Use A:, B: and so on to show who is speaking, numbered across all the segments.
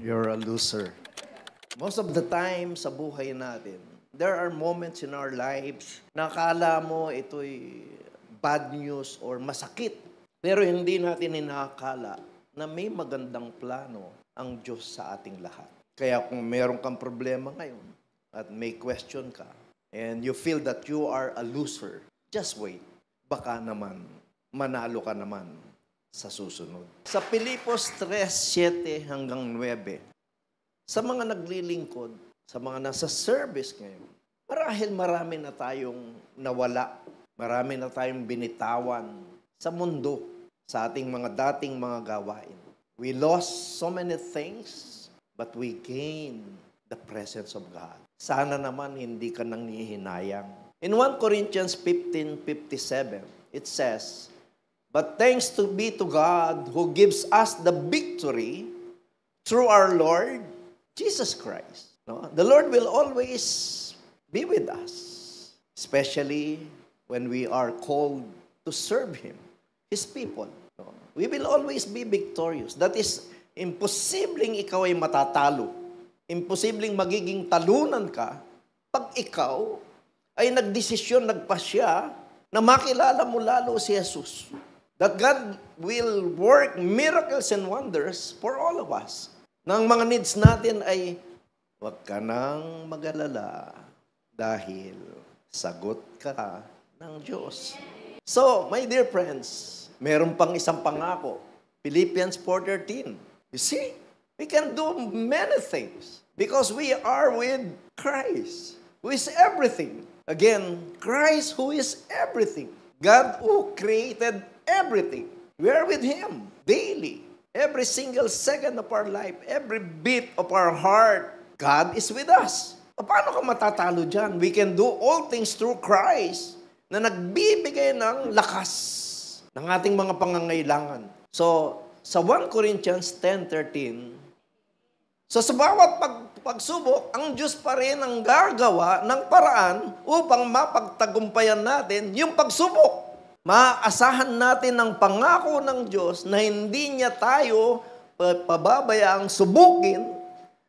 A: You're a loser. Most of the time sa buhay natin, there are moments in our lives na akala mo ito'y bad news or masakit. Pero hindi natin inaakala na may magandang plano ang Diyos sa ating lahat. Kaya kung meron kang problema ngayon at may question ka and you feel that you are a loser, just wait. Baka naman manalo ka naman sa susunod. Sa Pilipos 3:7 hanggang 9, sa mga naglilingkod, sa mga nasa service ngayon, marahil marami na tayong nawala, marami na tayong binitawan sa mundo, sa ating mga dating mga gawain. We lost so many things, but we gained the presence of God. Sana naman hindi ka nanghihinayang. In 1 Corinthians 15:57, it says, "But thanks be to God who gives us the victory through our Lord Jesus Christ." No? The Lord will always be with us, especially when we are called to serve Him, His people. No? We will always be victorious. That is, imposibleng ikaw ay matatalo. Imposibleng magiging talunan ka pag ikaw ay nagdesisyon, nagpasya na makilala mo lalo si Jesus. That God will work miracles and wonders for all of us. Nang mga needs natin ay, huwag ka nang mag-alala dahil sagot ka ng Diyos. So, my dear friends, meron pang isang pangako. Philippians 4:13. You see, we can do many things because we are with Christ, who is everything. Again, Christ who is everything. God who created everything. We are with Him daily. Every single second of our life, every beat of our heart, God is with us. Paano ka matatalo dyan? We can do all things through Christ na nagbibigay ng lakas ng ating mga pangangailangan. So, sa 1 Corinthians 10:13, so sa bawat pagsubok, ang Diyos pa rin ang gagawa ng paraan upang mapagtagumpayan natin yung pagsubok. Maaasahan natin ang pangako ng Diyos na hindi niya tayo pababayaang subukin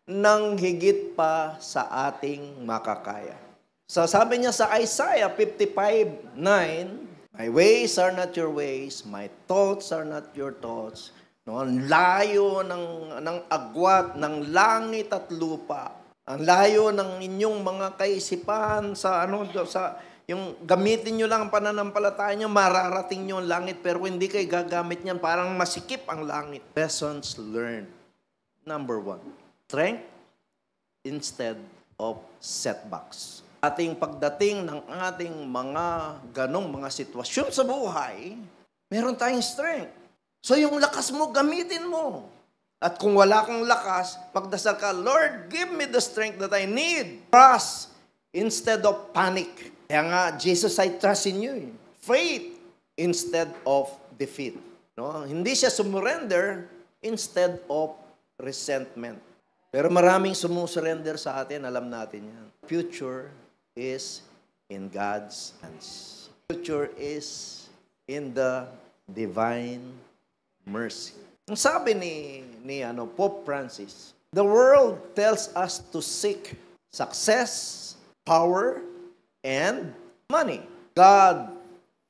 A: ng higit pa sa ating makakaya. So sabi niya sa Isaiah 55:9, "My ways are not your ways, my thoughts are not your thoughts." No, ang layo ng agwat ng langit at lupa. Ang layo ng inyong mga kaisipan sa yung gamitin nyo lang ang pananampalataya nyo, mararating nyo ang langit, pero hindi kayo gagamit niyan, parang masikip ang langit. Lessons learned. Number 1, strength instead of setbacks. Ating pagdating ng ating mga ganong mga sitwasyon sa buhay, meron tayong strength. So yung lakas mo, gamitin mo. At kung wala kang lakas, pagdasal ka, "Lord, give me the strength that I need." Trust instead of panic. Kaya nga, Jesus, I trust in you. Faith instead of defeat. No? Hindi siya sumurrender instead of resentment. Pero maraming sumusurrender sa atin, alam natin yan. Future is in God's hands. Future is in the divine mercy. Ang sabi ni Pope Francis, the world tells us to seek success, power, and money. God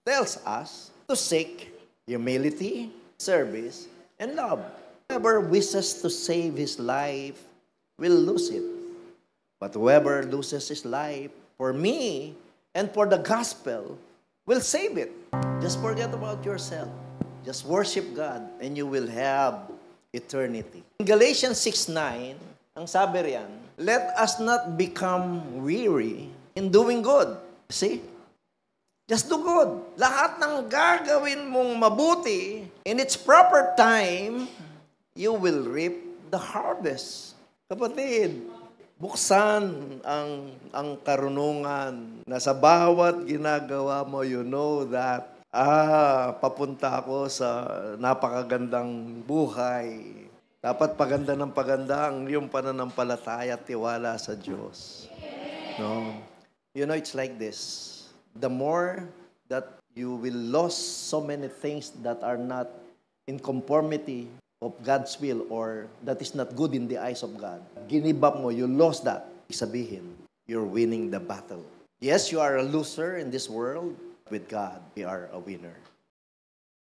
A: tells us to seek humility, service, and love. Whoever wishes to save his life will lose it. But whoever loses his life for me and for the gospel will save it. Just forget about yourself. Just worship God and you will have eternity. In Galatians 6:9, ang sabi riyan, "Let us not become weary in doing good." See? Just do good. Lahat ng gagawin mong mabuti, in its proper time, you will reap the harvest. Kapatid, buksan ang karunungan na sa bawat ginagawa mo, you know that, papunta ako sa napakagandang buhay. Dapat paganda ng paganda ang iyong pananampalataya at tiwala sa Diyos. No? You know, it's like this. The more that you will lose so many things that are not in conformity of God's will or that is not good in the eyes of God, ginibap mo, you lost that, sabihin, you're winning the battle. Yes, you are a loser in this world. With God, we are a winner.